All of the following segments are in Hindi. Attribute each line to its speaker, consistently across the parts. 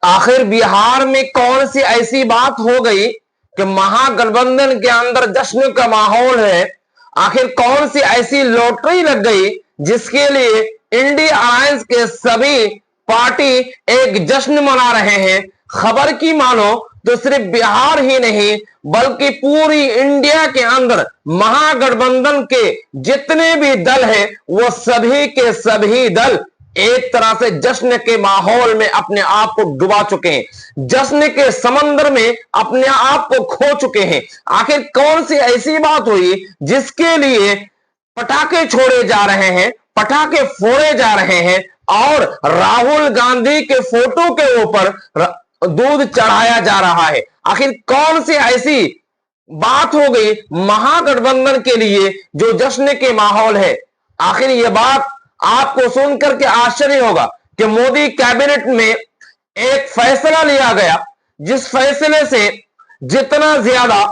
Speaker 1: आखिर बिहार में कौन सी ऐसी बात हो गई कि महागठबंधन के अंदर जश्न का माहौल है? आखिर कौन सी ऐसी लॉटरी लग गई जिसके लिए इंडिया अलायंस के सभी पार्टी एक जश्न मना रहे हैं? खबर की मानो तो सिर्फ बिहार ही नहीं बल्कि पूरी इंडिया के अंदर महागठबंधन के जितने भी दल हैं वो सभी के सभी दल एक तरह से जश्न के माहौल में अपने आप को डुबा चुके हैं, जश्न के समंदर में अपने आप को खो चुके हैं। आखिर कौन सी ऐसी बात हुई जिसके लिए पटाखे छोड़े जा रहे हैं, पटाखे फोड़े जा रहे हैं और राहुल गांधी के फोटो के ऊपर दूध चढ़ाया जा रहा है? आखिर कौन सी ऐसी बात हो गई महागठबंधन के लिए जो जश्न के माहौल है? आखिर यह बात आपको सुनकर के आश्चर्य होगा कि मोदी कैबिनेट में एक फैसला लिया गया जिस फैसले से जितना ज्यादा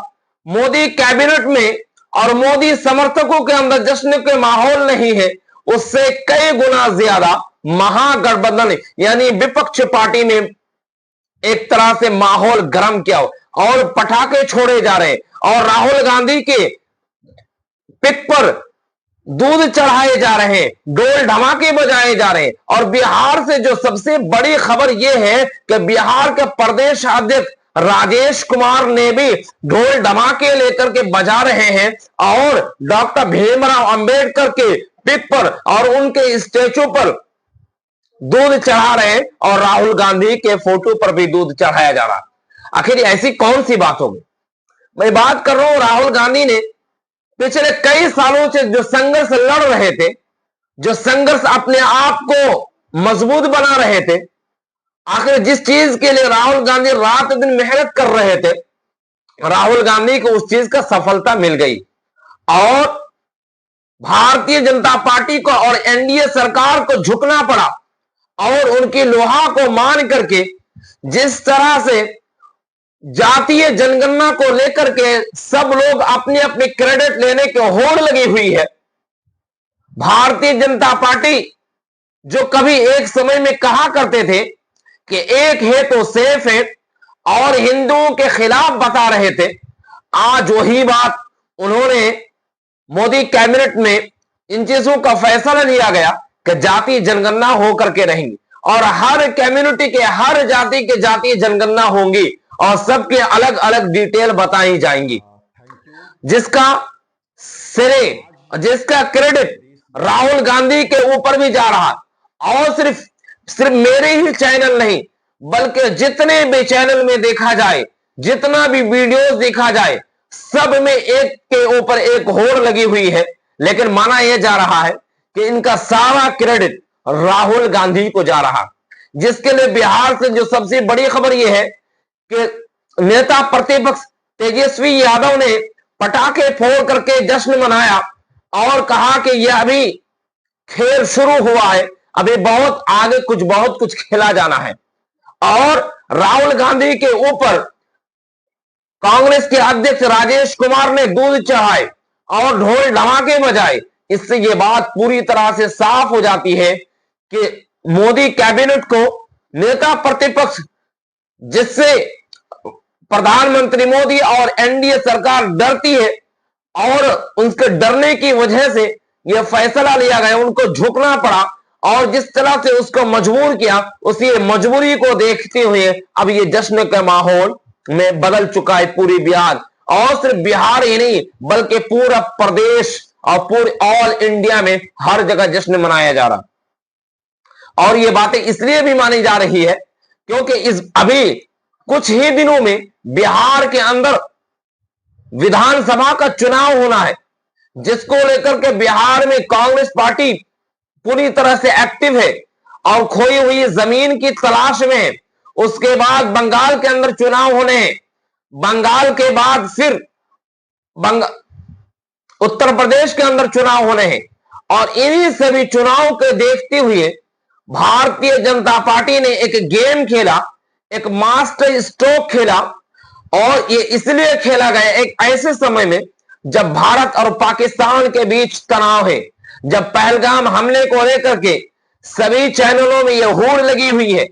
Speaker 1: मोदी कैबिनेट में और मोदी समर्थकों के अंदर जश्न के माहौल नहीं है उससे कई गुना ज्यादा महागठबंधन यानी विपक्ष पार्टी ने एक तरह से माहौल गर्म किया और पटाखे छोड़े जा रहे हैं और राहुल गांधी के पिक पर दूध चढ़ाए जा रहे हैं, ढोल धमाके बजाए जा रहे हैं। और बिहार से जो सबसे बड़ी खबर यह है कि बिहार के प्रदेश अध्यक्ष राजेश कुमार ने भी ढोल धमाके लेकर के बजा रहे हैं और डॉक्टर भीमराव अंबेडकर के पिक पर और उनके स्टैचू पर दूध चढ़ा रहे हैं और राहुल गांधी के फोटो पर भी दूध चढ़ाया जा रहा। आखिर ऐसी कौन सी बात होगी? मैं बात कर रहा हूं राहुल गांधी ने पिछले कई सालों से जो संघर्ष लड़ रहे थे, जो संघर्ष अपने आप को मजबूत बना रहे थे, आखिर जिस चीज के लिए राहुल गांधी रात दिन मेहनत कर रहे थे, राहुल गांधी को उस चीज का सफलता मिल गई और भारतीय जनता पार्टी को और एनडीए सरकार को झुकना पड़ा और उनकी लोहा को मान करके जिस तरह से जातीय जनगणना को लेकर के सब लोग अपने अपने क्रेडिट लेने की होड़ लगी हुई है। भारतीय जनता पार्टी जो कभी एक समय में कहा करते थे कि एक है तो सेफ है और हिंदुओं के खिलाफ बता रहे थे, आज वही बात उन्होंने मोदी कैबिनेट में इन चीजों का फैसला लिया गया कि जातीय जनगणना होकर के रहेंगी और हर कम्युनिटी के हर जाति के जातीय जनगणना होंगी और सबके अलग अलग डिटेल बताई जाएंगी, जिसका श्रेय जिसका क्रेडिट राहुल गांधी के ऊपर भी जा रहा। और सिर्फ मेरे ही चैनल नहीं बल्कि जितने भी चैनल में देखा जाए, जितना भी वीडियोस देखा जाए, सब में एक के ऊपर एक होड़ लगी हुई है। लेकिन माना यह जा रहा है कि इनका सारा क्रेडिट राहुल गांधी को जा रहा, जिसके लिए बिहार से जो सबसे बड़ी खबर यह है कि नेता प्रतिपक्ष तेजस्वी यादव ने पटाखे फोड़ करके जश्न मनाया और कहा कि यह अभी खेल शुरू हुआ है, अभी बहुत आगे बहुत कुछ खेला जाना है। और राहुल गांधी के ऊपर कांग्रेस के अध्यक्ष राजेश कुमार ने दूध चढ़ाए और ढोल धमाके बजाए। इससे यह बात पूरी तरह से साफ हो जाती है कि मोदी कैबिनेट को नेता प्रतिपक्ष जिससे प्रधानमंत्री मोदी और एनडीए सरकार डरती है और उनके डरने की वजह से यह फैसला लिया गया, उनको झुकना पड़ा और जिस तरह से उसको मजबूर किया उसी मजबूरी को देखते हुए अब ये जश्न के माहौल में बदल चुका है पूरी बिहार। और सिर्फ बिहार ही नहीं बल्कि पूरा प्रदेश और पूरे ऑल इंडिया में हर जगह जश्न मनाया जा रहा। और ये बातें इसलिए भी मानी जा रही है क्योंकि इस अभी कुछ ही दिनों में बिहार के अंदर विधानसभा का चुनाव होना है, जिसको लेकर के बिहार में कांग्रेस पार्टी पूरी तरह से एक्टिव है और खोई हुई जमीन की तलाश में है। उसके बाद बंगाल के अंदर चुनाव होने हैं, बंगाल के बाद फिर उत्तर प्रदेश के अंदर चुनाव होने हैं और इन्हीं सभी चुनाव को देखते हुए भारतीय जनता पार्टी ने एक गेम खेला, एक मास्टर स्ट्रोक खेला और ये इसलिए खेला गया एक ऐसे समय में जब भारत और पाकिस्तान के बीच तनाव है, जब पहलगाम हमले को लेकर के सभी चैनलों में यह होड़ लगी हुई है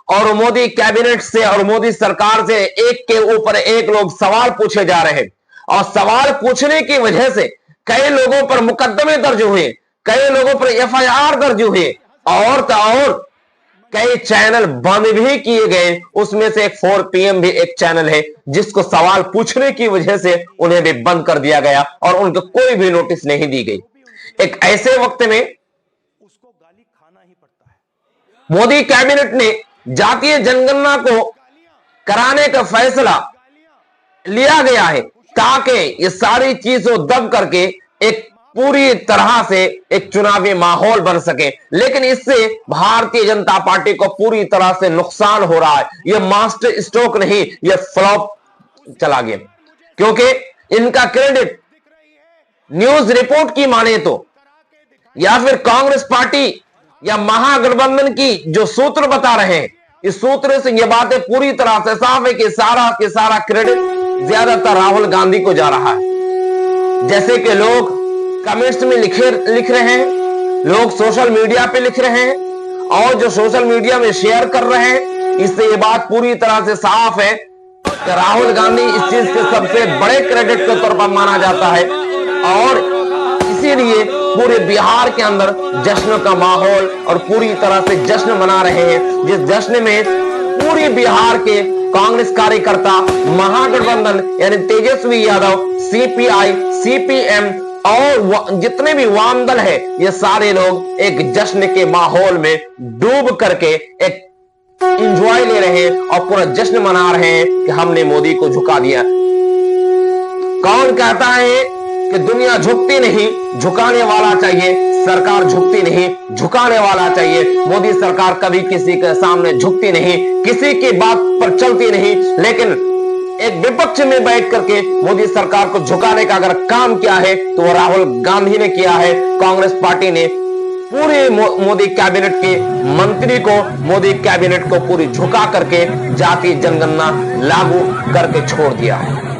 Speaker 1: और मोदी कैबिनेट से और मोदी सरकार से एक के ऊपर एक लोग सवाल पूछे जा रहे हैं, और सवाल पूछने की वजह से कई लोगों पर मुकदमे दर्ज हुए, कई लोगों पर एफआईआर दर्ज हुए, और तो और कई चैनल बंद भी किए गए। उसमें से एक 4 PM भी एक चैनल है जिसको सवाल पूछने की वजह से उन्हें भी बंद कर दिया गया और उनको कोई भी नोटिस नहीं दी गई। एक ऐसे वक्त में उसको गाली खाना ही पड़ता है। मोदी कैबिनेट ने जातीय जनगणना को कराने का फैसला लिया गया है ताकि ये सारी चीजों दब करके एक पूरी तरह से एक चुनावी माहौल बन सके, लेकिन इससे भारतीय जनता पार्टी को पूरी तरह से नुकसान हो रहा है। यह मास्टर स्ट्रोक नहीं, यह फ्लॉप चला गया, क्योंकि इनका क्रेडिट न्यूज रिपोर्ट की माने तो या फिर कांग्रेस पार्टी या महागठबंधन की जो सूत्र बता रहे हैं, इस सूत्र से यह बातें पूरी तरह से साफ है कि सारा क्रेडिट ज्यादातर राहुल गांधी को जा रहा है। जैसे कि लोग कमेंट्स में लिख रहे हैं, लोग सोशल मीडिया पे लिख रहे हैं, और जो सोशल मीडिया में शेयर कर रहे हैं, इससे ये बात पूरी तरह से साफ है कि राहुल गांधी इस चीज के सबसे बड़े क्रेडिट के तौर पर माना जाता है, और इसीलिए पूरे बिहार के अंदर जश्न का माहौल और पूरी तरह से जश्न मना रहे हैं, जिस जश्न में पूरी बिहार के कांग्रेस कार्यकर्ता, महागठबंधन यानी तेजस्वी यादव, सीपीआई, सीपीएम और जितने भी वाम दल है, ये सारे लोग एक जश्न के माहौल में डूब करके एक एंजॉय ले रहे हैं और पूरा जश्न मना रहे हैं कि हमने मोदी को झुका दिया। कौन कहता है कि दुनिया झुकती नहीं, झुकाने वाला चाहिए, सरकार झुकती नहीं, झुकाने वाला चाहिए। मोदी सरकार कभी किसी के सामने झुकती नहीं, किसी की बात पर चलती नहीं, लेकिन एक विपक्ष में बैठ करके मोदी सरकार को झुकाने का अगर काम किया है तो वो राहुल गांधी ने किया है। कांग्रेस पार्टी ने पूरे मोदी कैबिनेट के मंत्री को, मोदी कैबिनेट को पूरी झुका करके जातीय जनगणना लागू करके छोड़ दिया है।